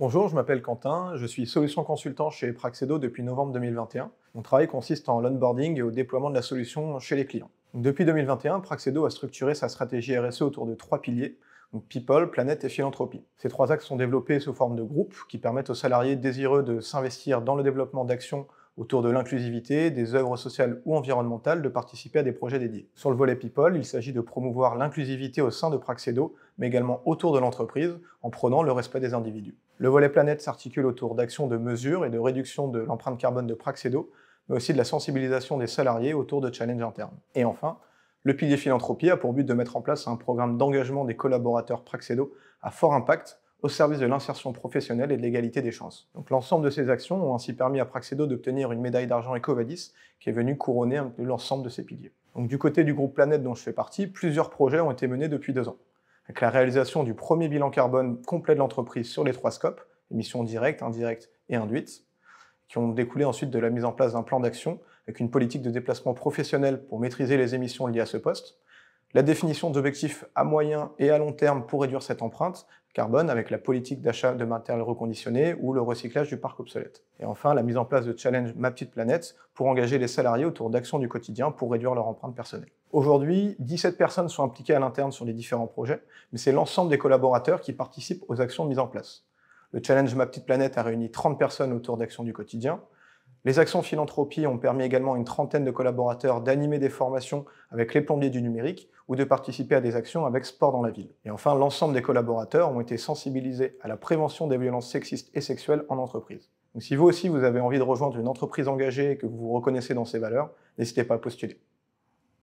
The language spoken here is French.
Bonjour, je m'appelle Quentin, je suis solution consultant chez Praxedo depuis novembre 2021. Mon travail consiste en l'onboarding et au déploiement de la solution chez les clients. Donc, depuis 2021, Praxedo a structuré sa stratégie RSE autour de trois piliers, donc People, Planète et Philanthropie. Ces trois axes sont développés sous forme de groupes qui permettent aux salariés désireux de s'investir dans le développement d'actions autour de l'inclusivité, des œuvres sociales ou environnementales de participer à des projets dédiés. Sur le volet People, il s'agit de promouvoir l'inclusivité au sein de Praxedo, mais également autour de l'entreprise, en prônant le respect des individus. Le volet Planète s'articule autour d'actions de mesure et de réduction de l'empreinte carbone de Praxedo, mais aussi de la sensibilisation des salariés autour de challenges internes. Et enfin, le pilier Philanthropie a pour but de mettre en place un programme d'engagement des collaborateurs Praxedo à fort impact au service de l'insertion professionnelle et de l'égalité des chances. Donc l'ensemble de ces actions ont ainsi permis à Praxedo d'obtenir une médaille d'argent EcoVadis qui est venue couronner l'ensemble de ces piliers. Donc du côté du groupe Planète dont je fais partie, plusieurs projets ont été menés depuis 2 ans. Avec la réalisation du premier bilan carbone complet de l'entreprise sur les 3 scopes, émissions directes, indirectes et induites, qui ont découlé ensuite de la mise en place d'un plan d'action avec une politique de déplacement professionnel pour maîtriser les émissions liées à ce poste, la définition d'objectifs à moyen et à long terme pour réduire cette empreinte carbone avec la politique d'achat de matériel reconditionné ou le recyclage du parc obsolète. Et enfin, la mise en place de challenges Ma Petite Planète pour engager les salariés autour d'actions du quotidien pour réduire leur empreinte personnelle. Aujourd'hui, 17 personnes sont impliquées à l'interne sur les différents projets, mais c'est l'ensemble des collaborateurs qui participent aux actions mises en place. Le challenge Ma Petite Planète a réuni 30 personnes autour d'actions du quotidien. Les actions philanthropie ont permis également à une trentaine de collaborateurs d'animer des formations avec les plombiers du numérique ou de participer à des actions avec Sport dans la ville. Et enfin, l'ensemble des collaborateurs ont été sensibilisés à la prévention des violences sexistes et sexuelles en entreprise. Donc si vous aussi vous avez envie de rejoindre une entreprise engagée et que vous vous reconnaissez dans ces valeurs, n'hésitez pas à postuler.